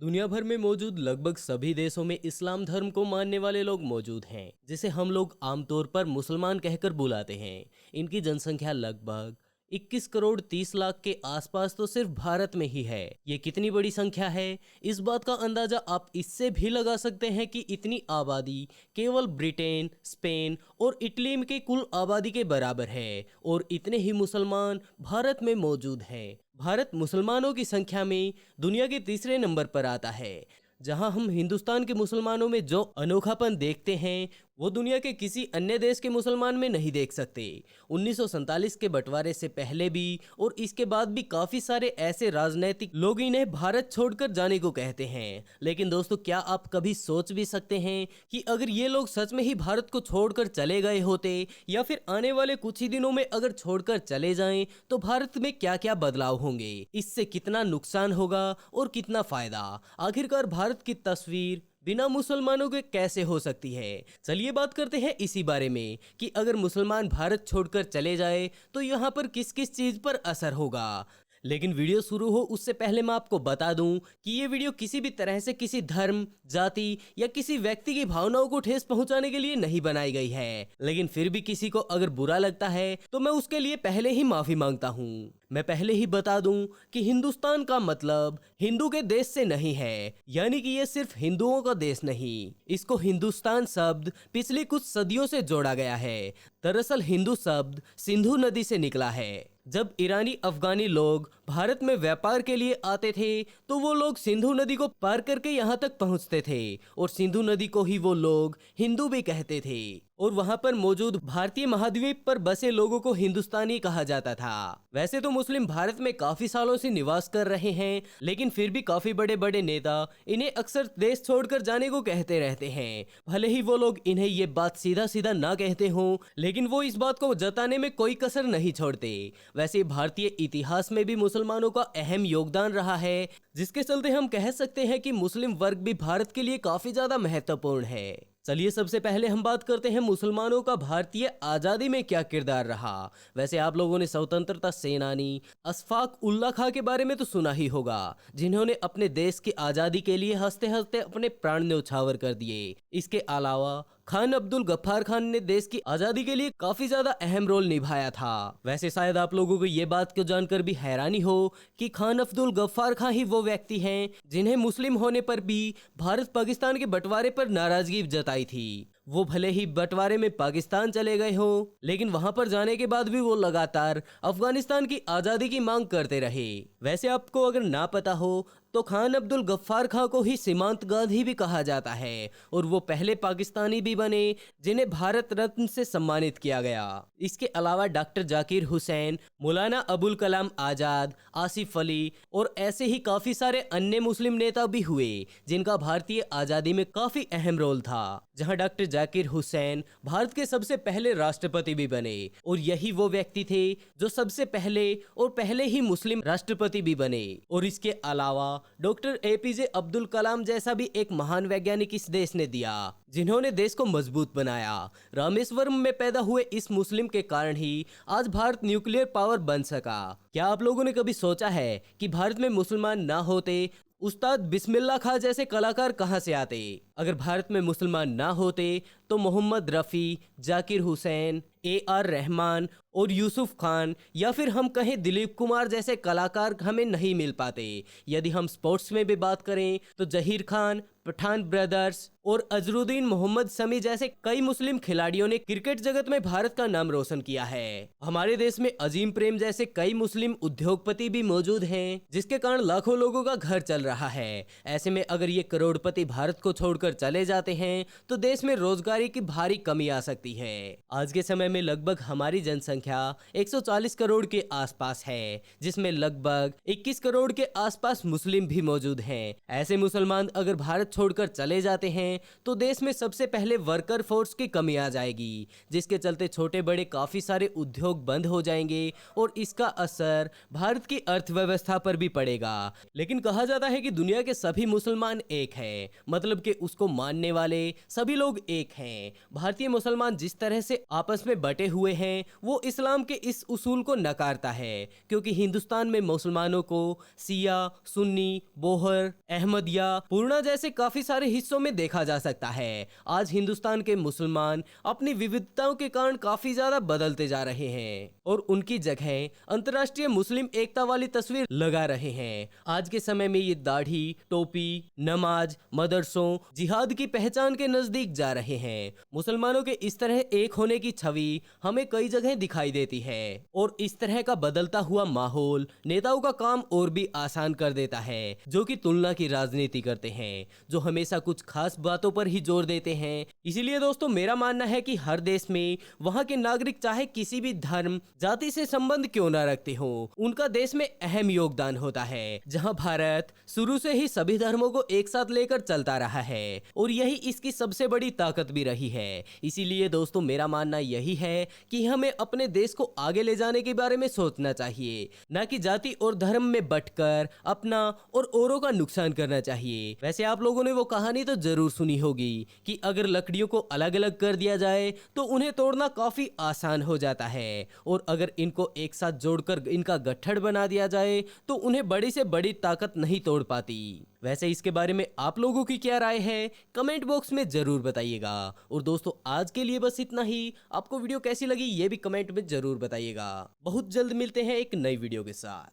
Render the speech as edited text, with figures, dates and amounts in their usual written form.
दुनिया भर में मौजूद लगभग सभी देशों में इस्लाम धर्म को मानने वाले लोग मौजूद हैं, जिसे हम लोग आमतौर पर मुसलमान कहकर बुलाते हैं। इनकी जनसंख्या लगभग 21 करोड़ 30 लाख के आसपास तो सिर्फ भारत में ही है। ये कितनी बड़ी संख्या है, इस बात का अंदाजा आप इससे भी लगा सकते हैं कि इतनी आबादी केवल ब्रिटेन, स्पेन और इटली की कुल आबादी के बराबर है और इतने ही मुसलमान भारत में मौजूद हैं। भारत मुसलमानों की संख्या में दुनिया के तीसरे नंबर पर आता है। जहां हम हिंदुस्तान के मुसलमानों में जो अनोखापन देखते हैं वो दुनिया के किसी अन्य देश के मुसलमान में नहीं देख सकते। 1947 के बंटवारे से पहले भी और इसके बाद भी काफी सारे ऐसे राजनीतिक लोग इन्हें भारत छोड़कर जाने को कहते हैं। लेकिन दोस्तों, क्या आप कभी सोच भी सकते हैं कि अगर ये लोग सच में ही भारत को छोड़कर चले गए होते या फिर आने वाले कुछ ही दिनों में अगर छोड़कर चले जाएं तो भारत में क्या क्या बदलाव होंगे, इससे कितना नुकसान होगा और कितना फायदा। आखिरकार भारत की तस्वीर बिना मुसलमानों के कैसे हो सकती है। चलिए बात करते हैं इसी बारे में कि अगर मुसलमान भारत छोड़कर चले जाए तो यहाँ पर किस किस चीज पर असर होगा। लेकिन वीडियो शुरू हो उससे पहले मैं आपको बता दूं कि ये वीडियो किसी भी तरह से किसी धर्म, जाति या किसी व्यक्ति की भावनाओं को ठेस पहुंचाने के लिए नहीं बनाई गई है। लेकिन फिर भी किसी को अगर बुरा लगता है तो मैं उसके लिए पहले ही माफी मांगता हूं। मैं पहले ही बता दूं कि हिंदुस्तान का मतलब हिंदू के देश से नहीं है, यानी कि ये सिर्फ हिंदुओं का देश नहीं। इसको हिंदुस्तान शब्द पिछली कुछ सदियों से जोड़ा गया है। दरअसल हिंदू शब्द सिंधु नदी से निकला है। जब ईरानी अफगानी लोग भारत में व्यापार के लिए आते थे तो वो लोग सिंधु नदी को पार करके यहाँ तक पहुँचते थे और सिंधु नदी को ही वो लोग हिंदू भी कहते थे और वहाँ पर मौजूद भारतीय महाद्वीप पर बसे लोगों को हिंदुस्तानी कहा जाता था। वैसे तो मुस्लिम भारत में काफी सालों से निवास कर रहे हैं, लेकिन फिर भी काफी बड़े बड़े नेता इन्हें अक्सर देश छोड़कर जाने को कहते रहते हैं। भले ही वो लोग इन्हें ये बात सीधा सीधा ना कहते हों, लेकिन वो इस बात को जताने में कोई कसर नहीं छोड़ते। वैसे भारतीय इतिहास में भी मुसलमानों का अहम योगदान रहा है, जिसके चलते हम कह सकते हैं कि मुस्लिम वर्ग भी भारत के लिए काफी ज्यादा महत्वपूर्ण है। चलिए सबसे पहले हम बात करते हैं मुसलमानों का भारतीय आजादी में क्या किरदार रहा। वैसे आप लोगों ने स्वतंत्रता सेनानी अशफाक उल्लाह खां के बारे में तो सुना ही होगा, जिन्होंने अपने देश की आजादी के लिए हंसते हंसते अपने प्राण न्यौछावर कर दिए। इसके अलावा खान अब्दुल गफ्फार खान ने देश की आजादी के लिए काफी ज्यादा अहम रोल निभाया था। वैसे शायद आप लोगों को ये बात को जानकर भी हैरानी हो कि खान अब्दुल गफ्फार खान ही वो व्यक्ति हैं जिन्हें मुस्लिम होने पर भी भारत पाकिस्तान के बंटवारे पर नाराजगी जताई थी। वो भले ही बंटवारे में पाकिस्तान चले गए हो, लेकिन वहां पर जाने के बाद भी वो लगातार अफगानिस्तान की आजादी की मांग करते रहे। वैसे आपको अगर ना पता हो तो खान अब्दुल गफ्फार खां को ही सीमांत गांधी भी कहा जाता है और वो पहले पाकिस्तानी भी बने जिन्हें भारत रत्न से सम्मानित किया गया। इसके अलावा डॉक्टर जाकिर हुसैन, मौलाना अबुल कलाम आजाद, आसिफ अली और ऐसे ही काफी सारे अन्य मुस्लिम नेता भी हुए जिनका भारतीय आजादी में काफी अहम रोल था। जहां डॉक्टर जाकिर हुसैन भारत के सबसे पहले राष्ट्रपति भी बने और यही वो व्यक्ति थे जो सबसे पहले ही मुस्लिम राष्ट्रपति भी बने। और इसके अलावा डॉक्टर एपीजे अब्दुल कलाम जैसा भी एक महान वैज्ञानिक इस देश ने दिया, जिन्होंने देश को मजबूत बनाया। रामेश्वरम में पैदा हुए इस मुस्लिम के कारण ही आज भारत न्यूक्लियर पावर बन सका। क्या आप लोगों ने कभी सोचा है कि भारत में मुसलमान ना होते उस्ताद बिस्मिल्लाह खां जैसे कलाकार कहां से आते? अगर भारत में मुसलमान ना होते तो मोहम्मद रफ़ी, जाकिर हुसैन, AR रहमान और यूसुफ खान या फिर हम कहें दिलीप कुमार जैसे कलाकार हमें नहीं मिल पाते। यदि हम स्पोर्ट्स में भी बात करें तो जहीर खान, पठान ब्रदर्स और अजरुद्दीन मोहम्मद शमी जैसे कई मुस्लिम खिलाड़ियों ने क्रिकेट जगत में भारत का नाम रोशन किया है। हमारे देश में अजीम प्रेम जैसे कई मुस्लिम उद्योगपति भी मौजूद हैं, जिसके कारण लाखों लोगों का घर चल रहा है। ऐसे में अगर ये करोड़पति भारत को छोड़कर चले जाते हैं तो देश में रोजगारी की भारी कमी आ सकती है। आज के समय में लगभग हमारी जनसंख्या 140 करोड़ के आसपास है, जिसमें लगभग 21 करोड़ के आसपास मुस्लिम भी मौजूद हैं। ऐसे मुसलमान अगर भारत छोड़कर चले जाते हैं तो देश में सबसे पहले वर्कर फोर्स की कमी आ जाएगी, जिसके चलते छोटे बड़े काफी सारे उद्योग बंद हो जाएंगे और इसका असर भारत की अर्थव्यवस्था पर भी पड़ेगा। लेकिन कहा जाता है कि दुनिया के सभी मुसलमान एक है, मतलब कि उसको जिसको मानने वाले सभी लोग एक हैं। भारतीय मुसलमान जिस तरह से आपस में बटे हुए हैं वो इस्लाम के इस उसूल को नकारता है, क्योंकि हिंदुस्तान में मुसलमानों को सिया, सुन्नी, बोहर, अहमदिया, पूर्णा जैसे काफी सारे हिस्सों में देखा जा सकता है। आज हिंदुस्तान के मुसलमान अपनी विविधताओं के कारण काफी ज्यादा बदलते जा रहे हैं और उनकी जगह अंतर्राष्ट्रीय मुस्लिम एकता वाली तस्वीर लगा रहे हैं। आज के समय में ये दाढ़ी, टोपी, नमाज, मदरसों, जिहाद की पहचान के नजदीक जा रहे हैं। मुसलमानों के इस तरह एक होने की छवि हमें कई जगह दिखाई देती है और इस तरह का बदलता हुआ माहौल नेताओं का काम और भी आसान कर देता है, जो कि तुलना की राजनीति करते हैं, जो हमेशा कुछ खास बातों पर ही जोर देते हैं। इसीलिए दोस्तों मेरा मानना है कि हर देश में वहां के नागरिक चाहे किसी भी धर्म, जाति से संबंध क्यों ना रखते हो, उनका देश में अहम योगदान होता है। जहां भारत शुरू से ही सभी धर्मों को एक साथ लेकर चलता रहा है और यही इसकी सबसे बड़ी ताकत भी रही है। इसीलिए दोस्तों मेरा मानना यही है कि हमें अपने देश को आगे ले जाने के बारे में सोचना चाहिए, ना कि जाति और धर्म में बंटकर अपना और औरों का नुकसान करना चाहिए। वैसे आप लोगों ने वो कहानी तो जरूर सुनी होगी कि अगर लकड़ियों को अलग अलग कर दिया जाए तो उन्हें तोड़ना काफी आसान हो जाता है और अगर इनको एक साथ जोड़कर इनका गट्ठड़ बना दिया जाए तो उन्हें बड़ी से बड़ी ताकत नहीं तोड़ पाती। वैसे इसके बारे में आप लोगों की क्या राय है, कमेंट बॉक्स में जरूर बताइएगा। और दोस्तों आज के लिए बस इतना ही। आपको वीडियो कैसी लगी ये भी कमेंट में जरूर बताइएगा। बहुत जल्द मिलते हैं एक नई वीडियो के साथ।